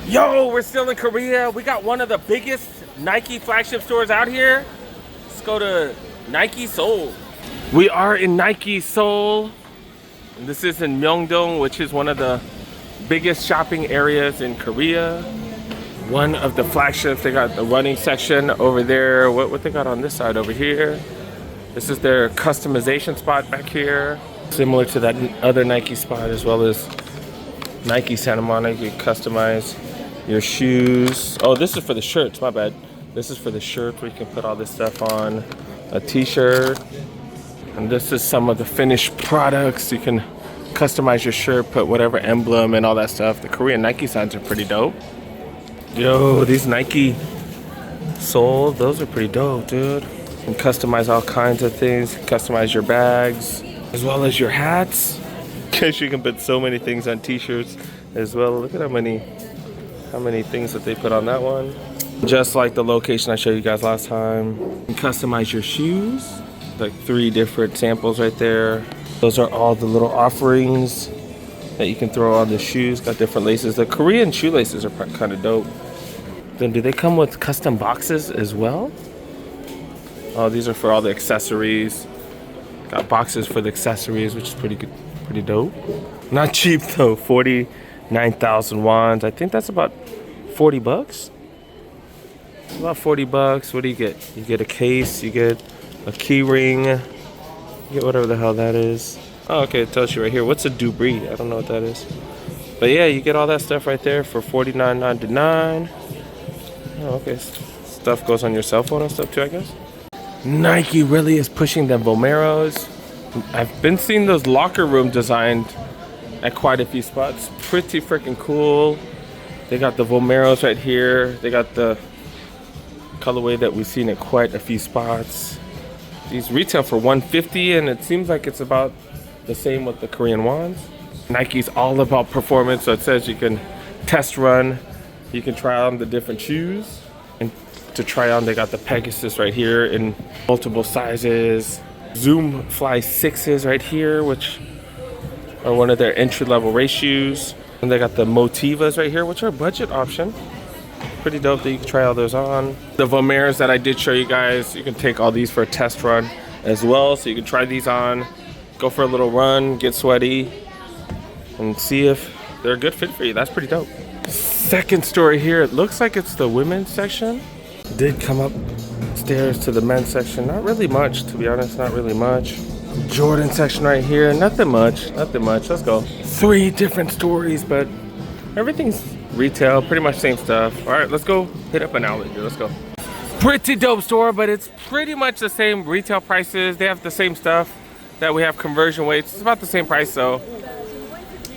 Yo, we're still in Korea. We got one of the biggest Nike flagship stores out here. Let's go to Nike Seoul. We are in Nike Seoul. And this is in Myeongdong, which is one of the biggest shopping areas in Korea. One of the flagships, they got the running section over there. What they got on this side over here? This is their customization spot back here. Similar to that other Nike spot, as well as Nike Santa Monica. You customize your shoes. Oh, this is for the shirts, my bad. This is for the shirt where you can put all this stuff on. A t-shirt. And this is some of the finished products. You can customize your shirt, put whatever emblem and all that stuff. The Korean Nike signs are pretty dope. Yo, these Nike Seoul, those are pretty dope, dude. You can customize all kinds of things. Customize your bags, as well as your hats. Because you can put so many things on t-shirts as well. Look at how many things that they put on that one. Just like the location I showed you guys last time. You can customize your shoes. Like 3 different samples right there. Those are all the little offerings that you can throw on the shoes. Got different laces. The Korean shoelaces are kind of dope. Then do they come with custom boxes as well? Oh, these are for all the accessories. Got boxes for the accessories, which is pretty good, pretty dope. Not cheap though, 49,000 wons. I think that's about 40 bucks. About 40 bucks. What do you get? You get a case, you get a key ring, you get whatever the hell that is. Oh, okay, it tells you right here. What's a debris? I don't know what that is. But yeah, you get all that stuff right there for $49.99. Oh, okay. Stuff goes on your cell phone and stuff too, I guess. Nike really is pushing the Vomeros. I've been seeing those locker room designed at quite a few spots. Pretty freaking cool. They got the Vomeros right here. They got the colorway that we've seen at quite a few spots. These retail for $150, and it seems like it's about the same with the Korean wons. Nike's all about performance, so it says you can test run, you can try on the different shoes. And to try on, they got the Pegasus right here in multiple sizes. Zoom Fly 6s right here, which are one of their entry-level race shoes. And they got the Motivas right here, which are a budget option. Pretty dope that you can try all those on. The Vomeros that I did show you guys, you can take all these for a test run as well. So you can try these on, go for a little run, get sweaty, and see if they're a good fit for you. That's pretty dope. Second story here, it looks like it's the women's section. Did come upstairs to the men's section. Not really much, to be honest, not really much. Jordan section right here, nothing much, nothing much. Let's go. 3 different stories, but everything's retail, pretty much same stuff. All right, let's go hit up an outlet here. Let's go. Pretty dope store, but it's pretty much the same retail prices. They have the same stuff that we have conversion weights. It's about the same price, so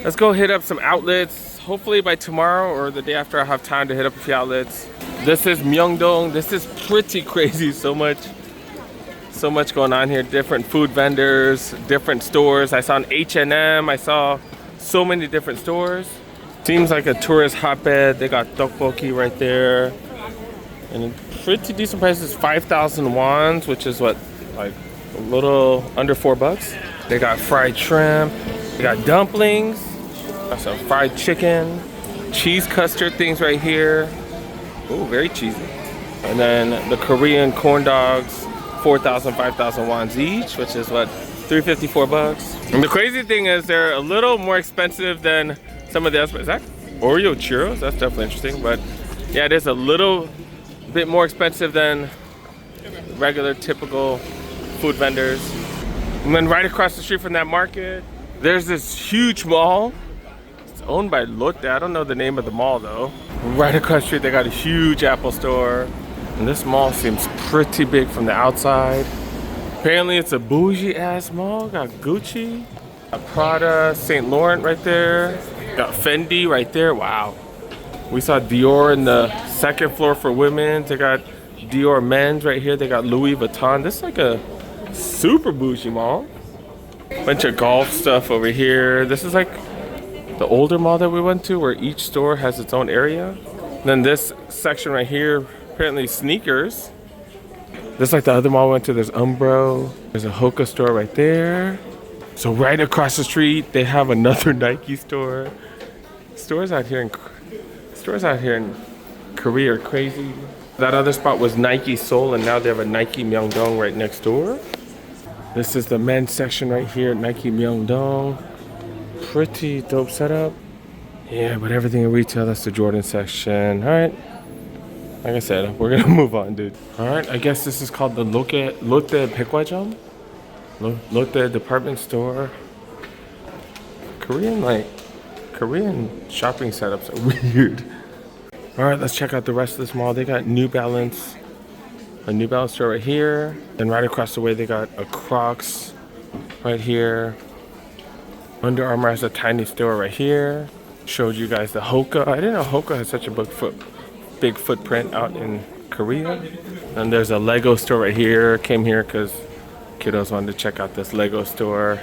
let's go hit up some outlets. Hopefully by tomorrow or the day after, I'll have time to hit up a few outlets. This is Myeongdong. This is pretty crazy. So much going on here. Different food vendors, different stores. I saw an H&M. I saw so many different stores. Seems like a tourist hotbed. They got tteokbokki right there. And pretty decent prices, 5,000 wons, which is what, like a little under 4 bucks. They got fried shrimp. They got dumplings. Got some fried chicken. Cheese custard things right here. Ooh, very cheesy. And then the Korean corn dogs, 4,000, 5,000 wons each, which is what, 354 bucks. And the crazy thing is they're a little more expensive than some of the other. Is that Oreo churros? That's definitely interesting. But yeah, it is a little bit more expensive than regular typical food vendors. And then right across the street from that market, there's this huge mall. It's owned by Lotte. I don't know the name of the mall though. Right across the street, they got a huge Apple store. And this mall seems pretty big from the outside. Apparently it's a bougie ass mall. Got Gucci, got Prada, St. Laurent right there. Got Fendi right there. Wow. We saw Dior in the second floor for women. They got Dior men's right here. They got Louis Vuitton. This is like a super bougie mall. Bunch of golf stuff over here. This is like the older mall that we went to where each store has its own area. And then this section right here, apparently sneakers. Just like the other mall we went to, there's Umbro. There's a Hoka store right there. So right across the street, they have another Nike store. Stores out here in Stores out here in Korea are crazy. That other spot was Nike Seoul, and now they have a Nike Myeongdong right next door. This is the men's section right here at Nike Myeongdong. Pretty dope setup. Yeah, but everything in retail, that's the Jordan section. All right. Like I said, we're gonna move on, dude. All right, I guess this is called the Lotte Baekgwajang? Lotte department store. Korean shopping setups are weird. All right, let's check out the rest of this mall. They got New Balance, a New Balance store right here. Then right across the way, they got a Crocs right here. Under Armour has a tiny store right here. Showed you guys the Hoka. I didn't know Hoka has such a big footprint out in Korea. And there's a Lego store right here. Came here because kiddos wanted to check out this Lego store.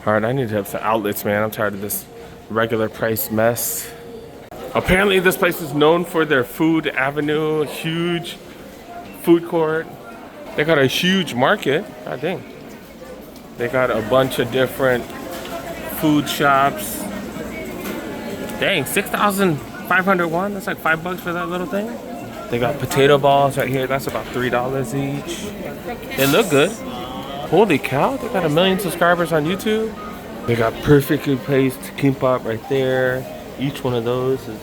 All right, I need to have some outlets, man. I'm tired of this regular price mess. Apparently this place is known for their food avenue, huge food court. They got a huge market. God dang. They got a bunch of different food shops. Dang, 6,500 won. That's like $5 for that little thing. They got potato balls right here. That's about $3 each. They look good. Holy cow, they got 1 million subscribers on YouTube. They got perfectly placed kimbap right there. Each one of those is,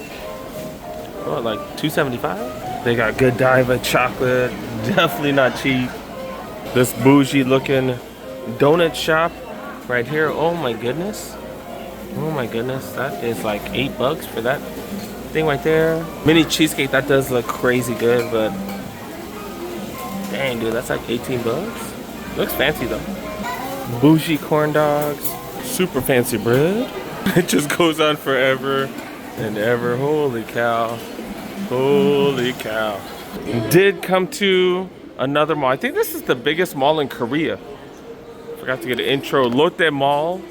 what, like $2.75? They got Godiva chocolate, definitely not cheap. This bougie looking donut shop right here, oh my goodness. Oh my goodness, that is like $8 for that thing right there. Mini cheesecake, that does look crazy good, but dang dude, that's like $18. Looks fancy though. Bougie corn dogs, super fancy bread. It just goes on forever and ever. Holy cow. Holy cow. Did come to another mall. I think this is the biggest mall in Korea. Forgot to get an intro. Lotte Mall.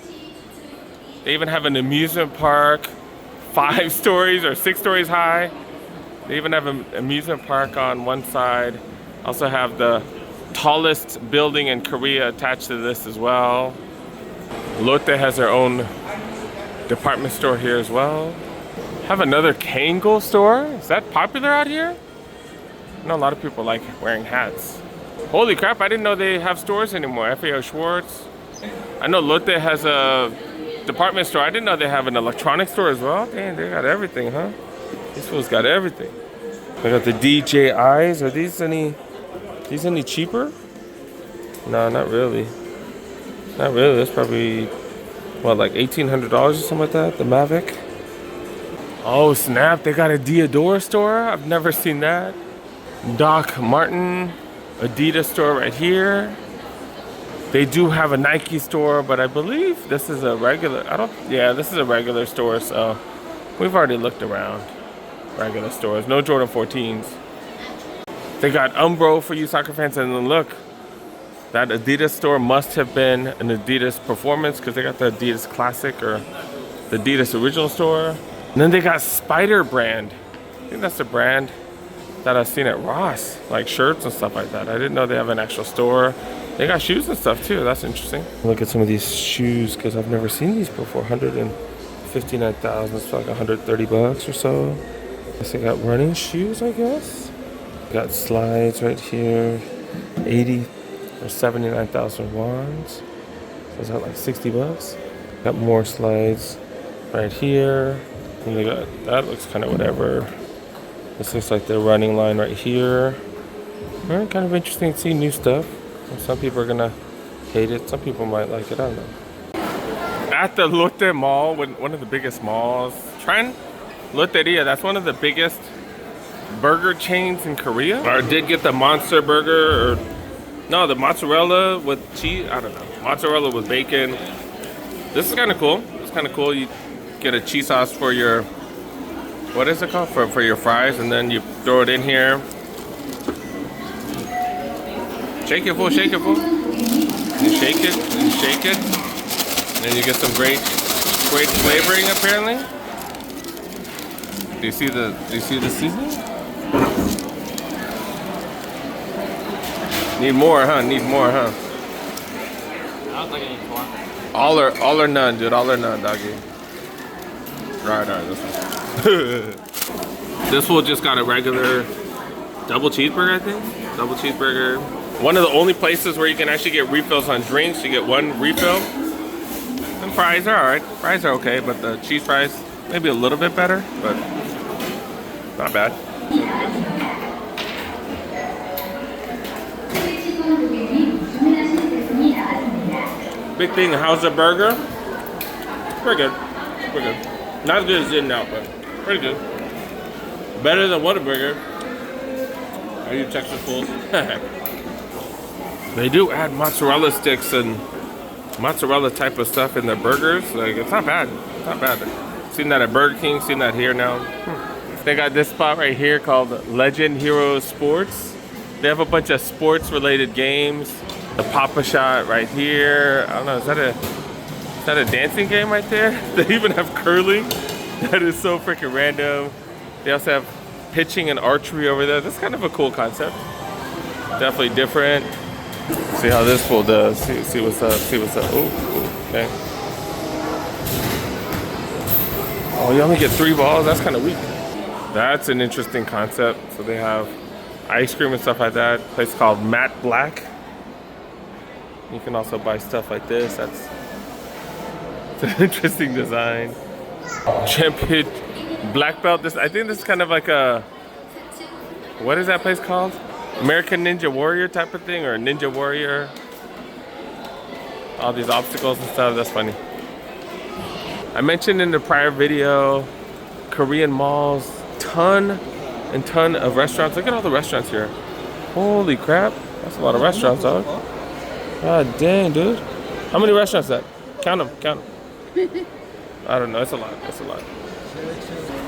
They even have an amusement park 5 stories or 6 stories high. They even have an amusement park on one side. Also have the tallest building in Korea attached to this as well. Lotte has their own department store here as well. Have another Kangol store. Is that popular out here? I know a lot of people like wearing hats. Holy crap, I didn't know they have stores anymore. FAO Schwartz. I know Lotte has a department store. I didn't know they have an electronic store as well. Dang, they got everything, huh? These fools got everything. They got the DJIs. Are these any cheaper? No, not really. Not really. That's probably, what, like $1,800 or something like that? The Mavic. Oh snap, they got a Diadora store. I've never seen that. Doc Martin Adidas store right here. They do have a Nike store, but I believe this is a regular, this is a regular store, so we've already looked around. Regular stores, no Jordan 14s. They got Umbro for you soccer fans, and then look, that Adidas store must have been an Adidas Performance because they got the Adidas Classic or the Adidas Original store. And then they got Spider brand. I think that's the brand that I've seen at Ross, like shirts and stuff like that. I didn't know they have an actual store. They got shoes and stuff too. That's interesting. Look at some of these shoes because I've never seen these before. 159,000. It's like $130 or so. Guess they got running shoes, I guess. Got slides right here. 80 or 79,000 wons. So is that like $60? Got more slides right here. And they got, that looks kind of whatever. This looks like the running line right here. All right, kind of interesting to see new stuff. Some people are gonna hate it. Some people might like it. I don't know. At the Lotte Mall, one of the biggest malls. Trend Lotteria. That's one of the biggest burger chains in Korea. I did get the monster burger, or no, the mozzarella with cheese. I don't know. Mozzarella with bacon. This is kind of cool. It's kind of cool. You get a cheese sauce for your, what is it called? For your fries, and then you throw it in here. Shake it full, shake it full. You shake it, and you shake it. And then you get some great flavoring apparently. Do you see the seasoning? Need more, huh? Need more, huh? I don't think I need more. All or none, dude. All or none, doggy. Right, this one. This fool just got a regular double cheeseburger, I think. Double cheeseburger. One of the only places where you can actually get refills on drinks. You get one refill. And fries are alright. Fries are okay, but the cheese fries maybe a little bit better, but not bad. Big thing, how's the burger? Pretty good. Pretty good. Not as good as In-N-Out, but pretty good. Better than Whataburger. Are you Texas fools? They do add mozzarella sticks and mozzarella type of stuff in their burgers. Like, it's not bad. It's not bad. Seen that at Burger King, seen that here now. They got this spot right here called Legend Hero Sports. They have a bunch of sports related games. The Papa Shot right here. I don't know, is that a dancing game right there? They even have curling. That is so freaking random. They also have pitching and archery over there. That's kind of a cool concept. Definitely different. See how this fool does. See what's up. See what's up. Ooh, okay. Oh, you only get 3 balls? That's kind of weak. That's an interesting concept. So they have ice cream and stuff like that. A place called Matte Black. You can also buy stuff like this. It's an interesting design. Champion black belt. I think this is kind of like a, what is that place called? American Ninja Warrior type of thing, or Ninja Warrior. All these obstacles and stuff. That's funny. I mentioned in the prior video, Korean malls, ton and ton of restaurants. Look at all the restaurants here. Holy crap, that's a lot of restaurants, dog. God dang, dude. How many restaurants is that? Count them, count them. I don't know, it's a lot, it's a lot.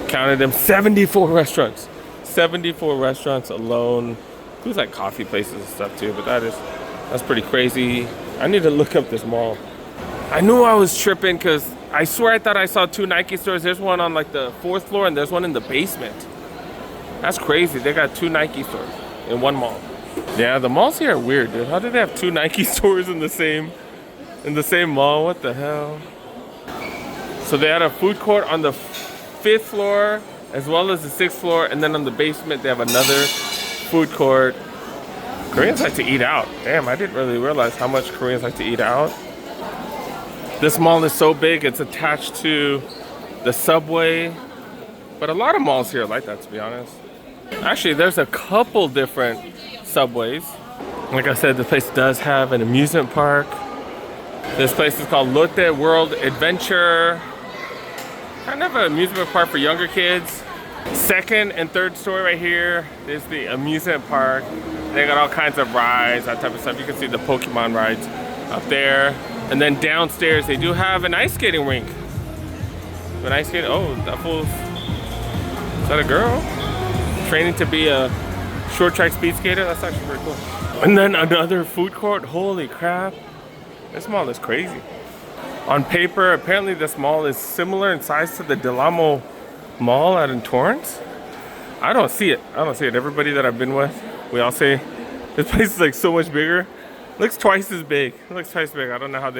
Counted them, 74 restaurants. 74 restaurants alone. There's like coffee places and stuff too, but that's pretty crazy. I need to look up this mall. I knew I was tripping because I swear I thought I saw 2 Nike stores. There's one on like the 4th floor and there's one in the basement. That's crazy. They got 2 Nike stores in one mall. Yeah, the malls here are weird, dude. How did they have 2 Nike stores in the same mall? What the hell? So they had a food court on the 5th floor as well as the 6th floor, and then on the basement they have another food court. Koreans like to eat out. Damn, I didn't really realize how much Koreans like to eat out. This mall is so big, it's attached to the subway. But a lot of malls here are like that, to be honest. Actually, there's a couple different subways. Like I said, the place does have an amusement park. This place is called Lotte World Adventure. Kind of an amusement park for younger kids. 2nd and 3rd story right here is the amusement park. They got all kinds of rides, that type of stuff. You can see the Pokemon rides up there. And then downstairs, they do have an ice skating rink. An ice skating, oh, that fool's, is that a girl? Training to be a short track speed skater? That's actually pretty cool. And then another food court, holy crap. This mall is crazy. On paper, apparently this mall is similar in size to the Del Amo Mall out in Torrance. I don't see it. I don't see it. Everybody that I've been with, we all say this place is like so much bigger. Looks twice as big. It looks twice as big. I don't know how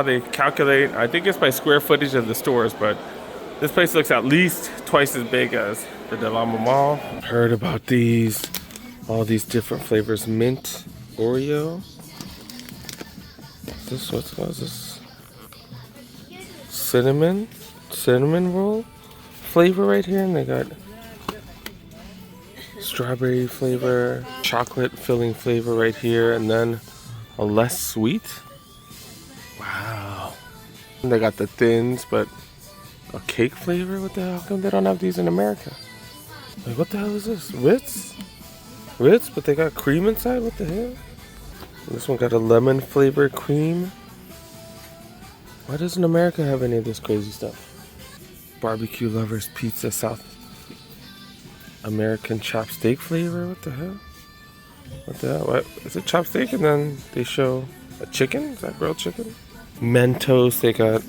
they calculate. I think it's by square footage of the stores, but this place looks at least twice as big as the Del Amo Mall. Heard about these, all these different flavors. Mint Oreo. What is this? Cinnamon roll flavor right here, and they got strawberry flavor, chocolate filling flavor right here, and then a less sweet. Wow. And they got the thins, but a cake flavor. What the hell? How come they don't have these in America? Like, what the hell is this? Ritz, but they got cream inside. What the hell? This one got a lemon flavored cream. Why doesn't America have any of this crazy stuff? Barbecue Lovers Pizza South American chopstick flavor. What the hell? What the hell? What is it? Chopstick, and then they show a chicken. Is that grilled chicken? Mentos. They got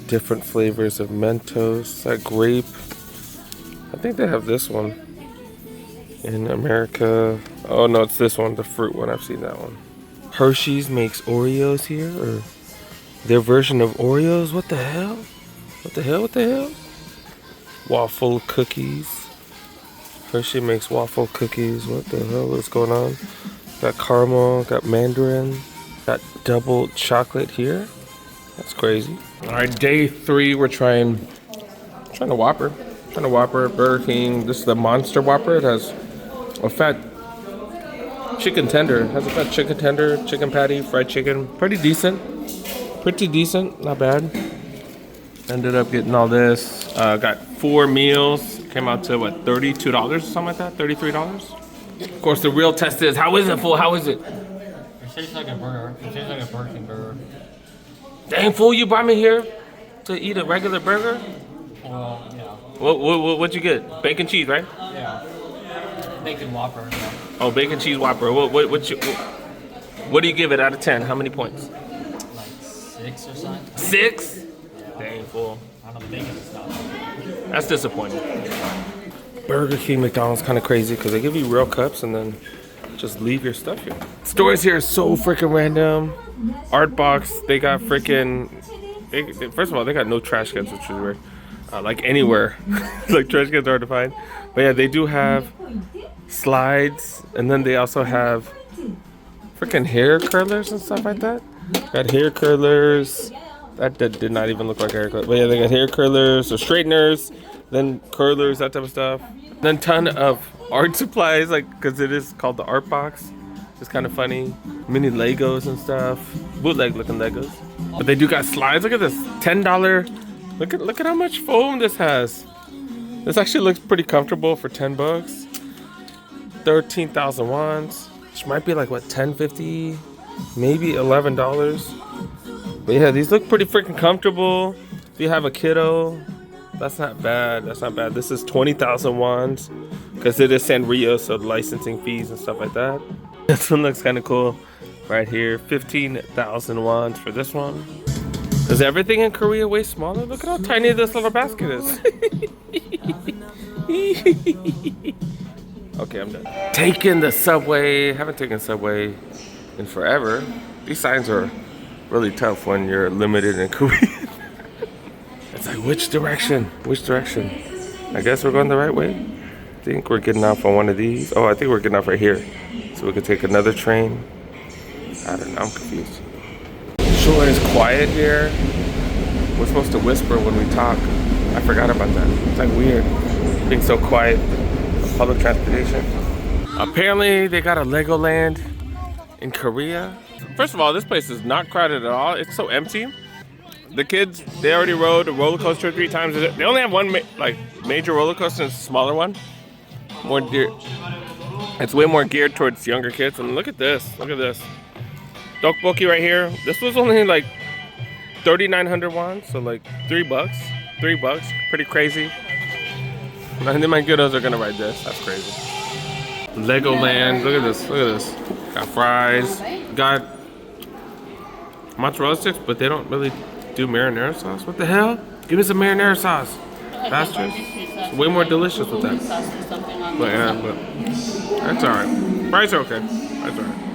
different flavors of Mentos. Is that grape? I think they have this one in America. Oh no, it's this one, the fruit one. I've seen that one. Hershey's makes Oreos here, or their version of Oreos. What the hell? What the hell? What the hell? Waffle cookies. Hershey makes waffle cookies. What the hell is going on? Got caramel, got mandarin, got double chocolate here. That's crazy. All right, day 3. We're trying a Whopper. Trying a Whopper, Burger King. This is the Monster Whopper. It has a fat chicken tender. It has a fat chicken tender, chicken patty, fried chicken. Pretty decent. Not bad. Ended up getting all this. Got 4 meals. Came out to what, $32 or something like that? $33. Of course, the real test is, how is it, fool? How is it? It tastes like a burger. It tastes like a Burger King burger. Dang, fool, you brought me here to eat a regular burger? Well, yeah. What'd you get? Bacon cheese, right? Yeah. Bacon Whopper. Yeah. Oh, bacon cheese Whopper. What do you give it out of 10? How many points? Like 6 or something. 6? Dang, fool. I don't think it's not. That's disappointing. Burger King, McDonald's kind of crazy because they give you real cups and then just leave your stuff here. Stores here are so freaking random. Art Box, they got freaking. First of all, they got no trash cans, which is weird. Like anywhere, like trash cans are hard to find. But yeah, they do have slides, and then they also have freaking hair curlers and stuff like that. Got hair curlers. That did not even look like hair curlers. But yeah, they got hair curlers, or straighteners, then curlers, that type of stuff. Then ton of art supplies, like, because it is called the Art Box. It's kind of funny. Mini Legos and stuff. Bootleg looking Legos. But they do got slides. Look at this. $10. Look at how much foam this has. This actually looks pretty comfortable for 10 bucks. 13,000 wands. Which might be like what, 10.50? Maybe $11. But yeah, these look pretty freaking comfortable. If you have a kiddo, that's not bad. This is 20,000 wands because it is Sanrio, so licensing fees and stuff like that. This one looks kind of cool right here. 15,000 wands for this one. Is everything in Korea way smaller? Look at how tiny this little basket is. Okay, I'm done. Taking the subway. Haven't taken subway in forever. These signs are really tough when you're limited in Korea. It's like, which direction? I guess we're going the right way. I think we're getting off on one of these. Oh, I think we're getting off right here. So we could take another train. I don't know, I'm confused. Sure is quiet here. We're supposed to whisper when we talk. I forgot about that. It's like weird being so quiet on public transportation. Apparently they got a Legoland in Korea. First of all, this place is not crowded at all. It's so empty. The kids, they already rode a roller coaster 3 times. They only have one major roller coaster, and it's a smaller one. It's way more geared towards younger kids. And look at this. Tteokbokki right here. This was only like 3,900 won, so like $3. $3, pretty crazy. I think my kiddos are gonna ride this. That's crazy. Legoland. Look at this. Got fries. Got mozzarella sticks, but they don't really do marinara sauce. What the hell? Give me some marinara sauce. Bastards. It's way more delicious with that. But yeah, that's alright. Fries are okay. That's alright.